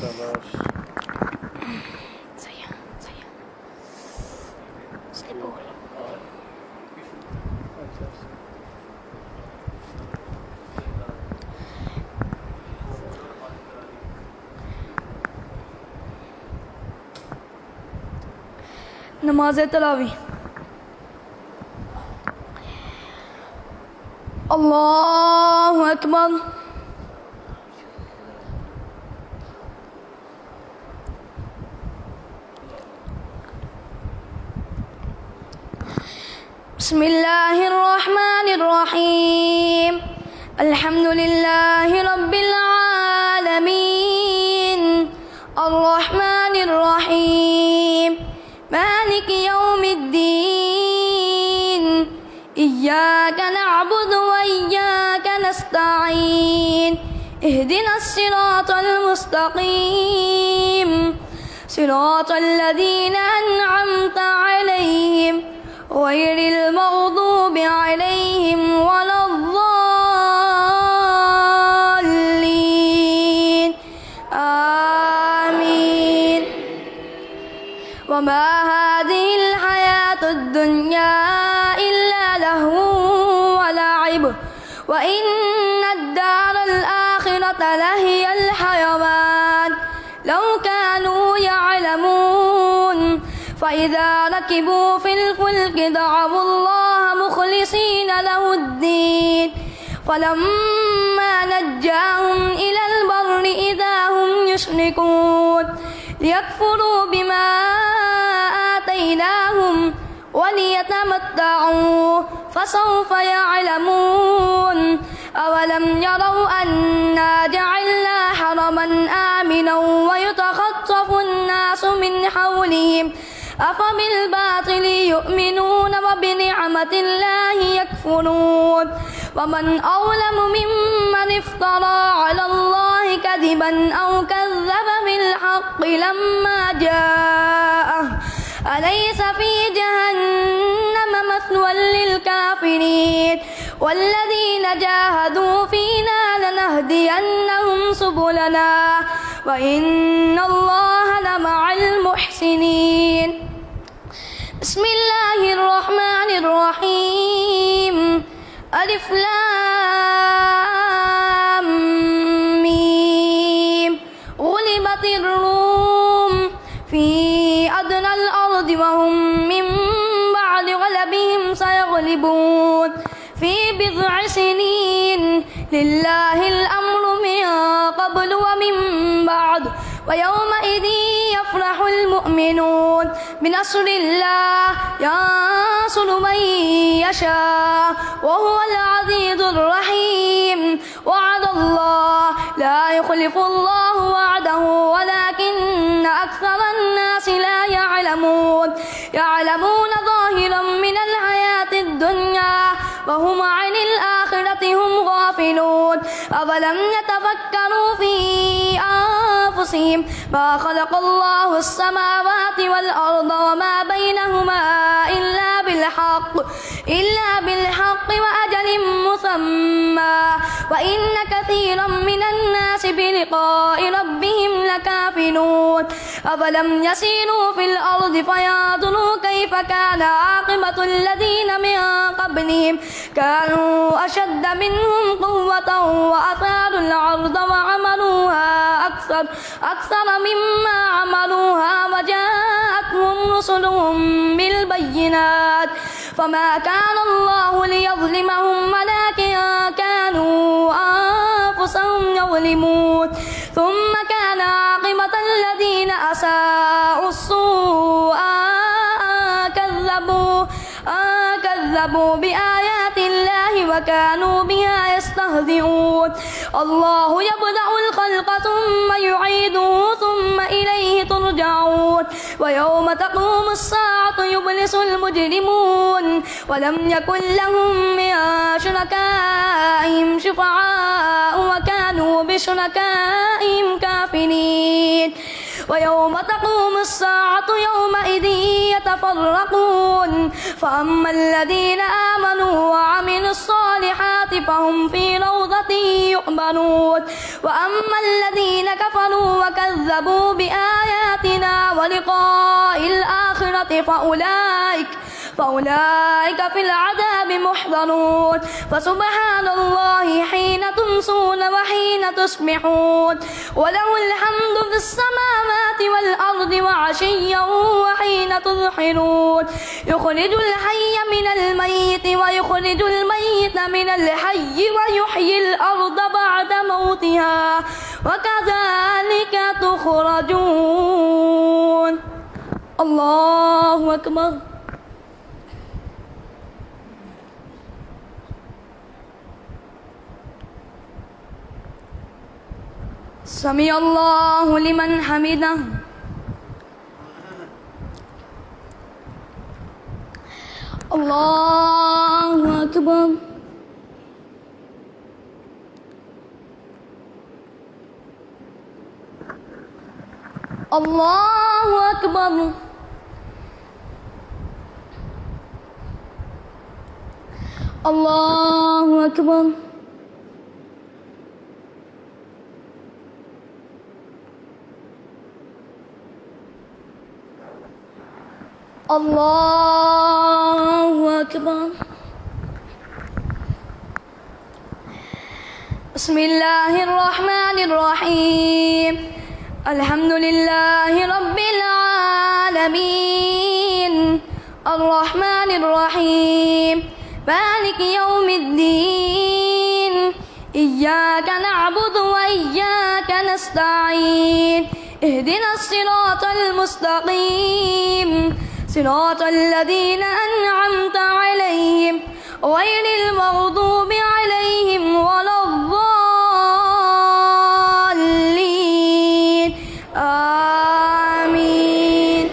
Savaş. Saya. Sleep over. नमाज़ तरावी अल्लाहु अकबर। बिस्मिल्लाहिर रहमानिर रहीम अल्हम्दुलिल्लाहि रब्बिल आलमीन अर्रहमानिर रहीम मालिकि यौमिद्दीन इय्याका नअबुदु व इय्याका नस्तईन इहदिनस सिरातल मुस्तकीम सिरातल लज़ीना अन्अमता अलैहिम غير المغضوب عليهم ولا الضالين آمين وما هذه الحياة الدنيا إلا لهو ولعب وإن الدار الآخرة لهي الحيوان لو كانوا يعلمون فإذا ركبوا في الفلك دعوا الله مخلصين له الدين فلما نجاهم إلى البر إذا هم يشركون ليكفروا بما آتيناهم وليتمتعوا فسوف يعلمون أولم يروا أنا جعلنا حرما آمنا ويتخطف الناس من حولهم أفبالباطل يؤمنون وبنعمة الله يكفرون ومن أظلم ممن افترى على الله كذبا أو كذب بالحق لما جاءه أليس في جهنم مثوى للكافرين والذين جاهدوا فينا لنهدينهم سبلنا وإن الله لمع المحسنين بسم الله الرحمن الرحيم ألف لام ميم غلبت الروم في أدنى الأرض وهم من بعد غلبهم سيغلبون في بضع سنين لله الأمر من قبل ومن بعد ويومئذ يفرح المؤمنون بنصر الله ينصر من يشاء وهو العزيز الرحيم وعد الله لا يخلف الله وعده ولكن أكثر الناس لا يعلمون ظاهرا من الحياة الدنيا وهم عن الآخرة هم غافلون أولم يتفكروا في أنفسهم ما خلق الله السماوات والأرض وما بينهما إلا بالحق وأجل مسمى وإن كثيرا من الناس بلقاء ربهم لكافرون أفلم يسيروا في الأرض فينظروا كيف كان عاقبة الذين من قبلهم كانوا أشد منهم قوة وأثاروا الأرض وعملوها أكثر مما عملوها وجاءتهم رسلهم بالبينات فما كان الله ليظلمهم ولكن كانوا أنفسهم يظلمون ثم كان عاقبة الذين أساءوا السوء كذبوا بآيات الله وكانوا بها يستهزئون الله يبدأ الخلق ثم يعيده ثم إليه ترجعون ويوم تقوم الساعة يبلس المجرمون ولم يكن لهم من شركائهم شفعاء وكانوا بشركائهم كافرين ويوم تقوم الساعة يومئذ يتفرقون فأما الذين آمنوا وعملوا الصالحات فهم في روضة يؤمنون وأما الذين كفروا وكذبوا كذبوا بآياتنا ولقاء الآخرة فأولئك في العذاب محضرون فسبحان الله حين تمسون وحين تصبحون وله الحمد في السماوات والأرض وعشيا وحين تظهرون يخرج الحي من الميت ويخرج الميت من الحي ويحيي الأرض بعد موتها وكذلك تخرجون. الله أكبر. سمع الله لمن حمده. الله أكبر. الله أكبر. الله أكبر. الله أكبر. بسم الله الرحمن الرحيم. الحمد لله رب العالمين الرحمن الرحيم مالك يوم الدين إياك نعبد وإياك نستعين اهدنا الصراط المستقيم صراط الذين أنعمت عليهم غير المغضوب عليهم ولا الضالين آمين.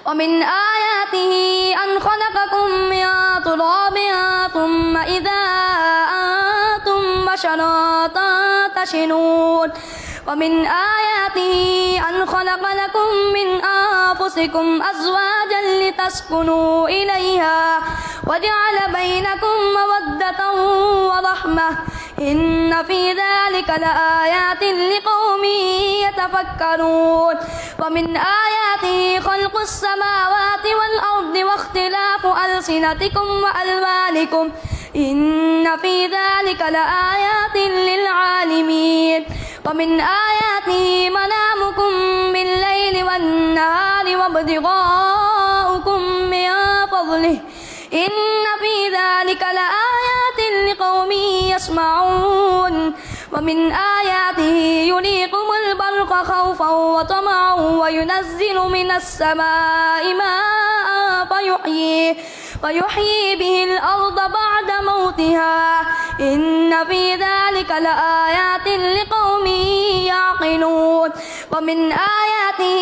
ومن آياته أن خلقكم من تراب ثم إذا أنتم بشر تنتشرون ومن آياته أن خلق لكم من أنفسكم أزواجا لتسكنوا إليها وجعل بينكم مودة ورحمة إن في ذلك لآيات لقوم يتفكرون. ومن آياته خلق السماوات والأرض واختلاف ألسنتكم وألوانكم إن في ذلك لآيات للعالمين. ومن آياته منامكم بالليل والنهار وابتغاؤكم من فضله إن في ذلك لآيات لقوم يسمعون. ومن آياته يريكم البرق خوفا وطمعا وينزل من السماء ماء فيحيي به الأرض بعد موتها إن في ذلك لآيات لقوم يعقلون. ومن آياته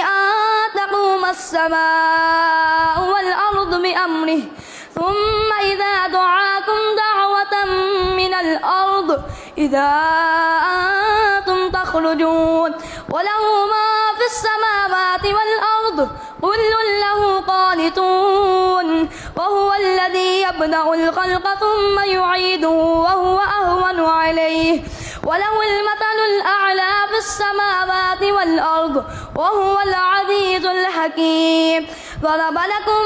أن تقوم السماء والأرض بأمره ثم إذا دعاكم دعوة من الأرض إذا أنتم تخرجون وله ما في السماوات والأرض كل له قانتون وهو الذي يبدأ الخلق ثم يعيده وهو أهون عليه وله المثل الأعلى في السماوات والأرض وهو العزيز الحكيم. ضرب لكم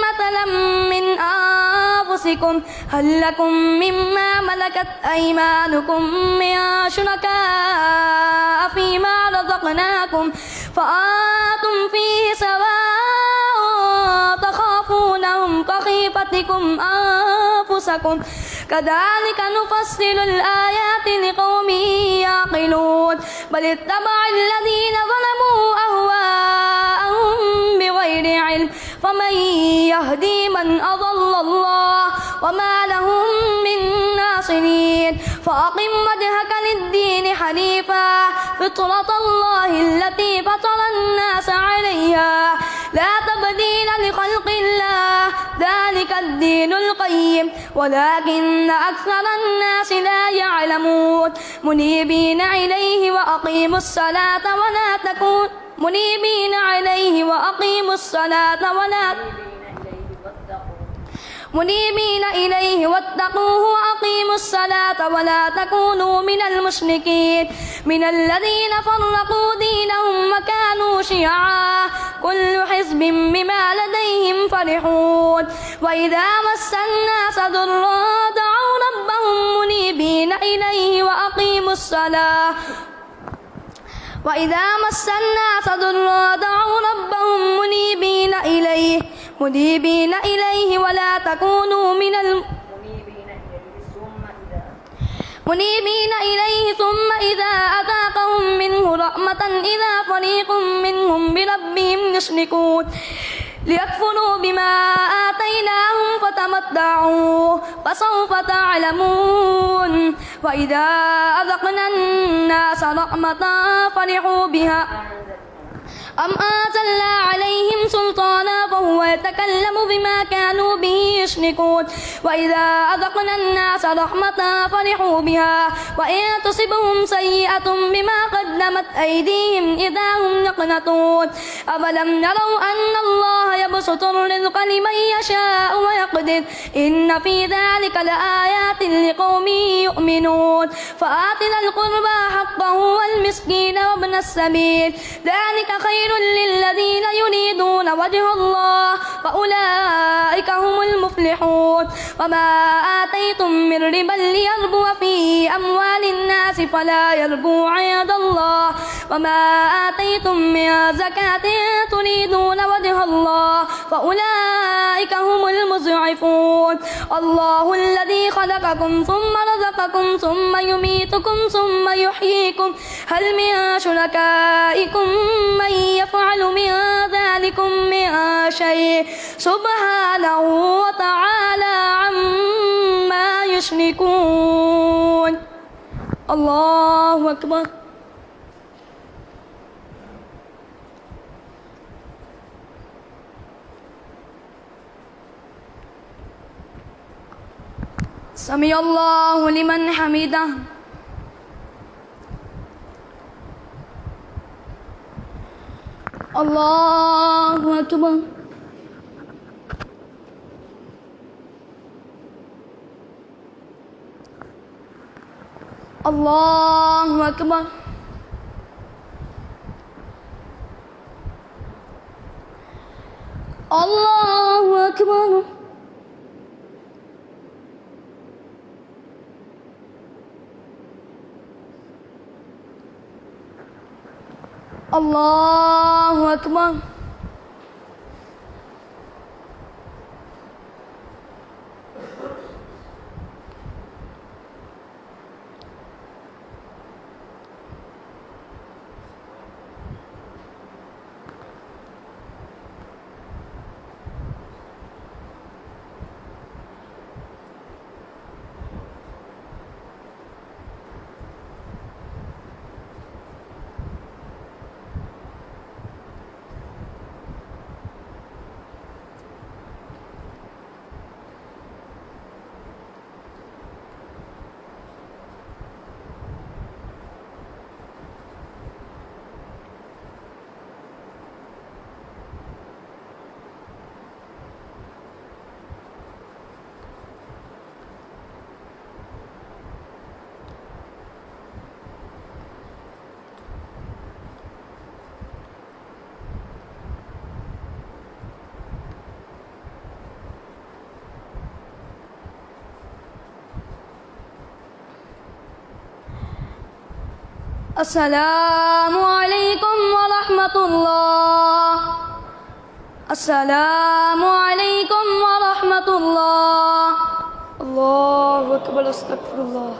مثلا من أنفسكم هل لكم مما ملكت أيمانكم من شركاء فيما رزقناكم فأنتم فيه سواء تخافونهم كخيفتكم أنفسكم كذلك نفصل الآيات لقوم يعقلون. بل اتبع الذين ظلموا أهواءهم بغير علم فمن يهدي من أضل الله وما لهم من ناصرين. فأقم وجهك للدين حنيفا فطرة الله التي فطر الناس عليها لا تبديل لخلق الله ذلك الدين القيم ولكن أكثر الناس لا يعلمون. منيبين إليه وأقيموا الصلاة منيبين إليه واتقوه وأقيموا الصلاة ولا تكونوا من المشركين من الذين فرقوا دينهم وكانوا شيعا كل حزب بما لديهم فرحون وإذا مس الناس ضر دعوا ربهم منيبين إليه وأقيموا الصلاة وإذا مس الناس ضر دعوا ربهم منيبين إليه ولا تكونوا من منيبين إليه ثم إذا أذاقهم منه رحمة إذا فريق منهم بربهم يشركون ليكفروا بما آتيناهم فتمتعوا فسوف تعلمون وإذا أذقنا الناس رحمة فرحوا بها أم أنزلنا عليهم سلطانا فهو يتكلم بما كانوا به يشركون وإذا أذقنا الناس رحمة فرحوا بها وإن تصبهم سيئة بما قدمت أيديهم إذا هم يقنطون أفلم يروا أن الله يبسط الرزق لمن يشاء ويقدر إن في ذلك لآيات لقوم يؤمنون فآت ذا القربى حقه والمسكين وابن السبيل ذلك خير للذين يريدون وجه الله فأولئك هم المفلحون وما آتيتم من ربا ليربو في أموال الناس فلا يربو عند الله وما آتيتم من زكاة تريدون وجه الله فأولئك هم المضعفون الله الذي خلقكم ثم رزقكم ثم يميتكم ثم يحييكم هل من شركائكم من يفعل من ذلكم من شيء سبحانه وتعالى عما يشركون الله أكبر سمع الله لمن حمده الله أكبر الله أكبر الله أكبر الله أكبر السلام عليكم ورحمة الله السلام عليكم ورحمة الله الله أكبر استغفر الله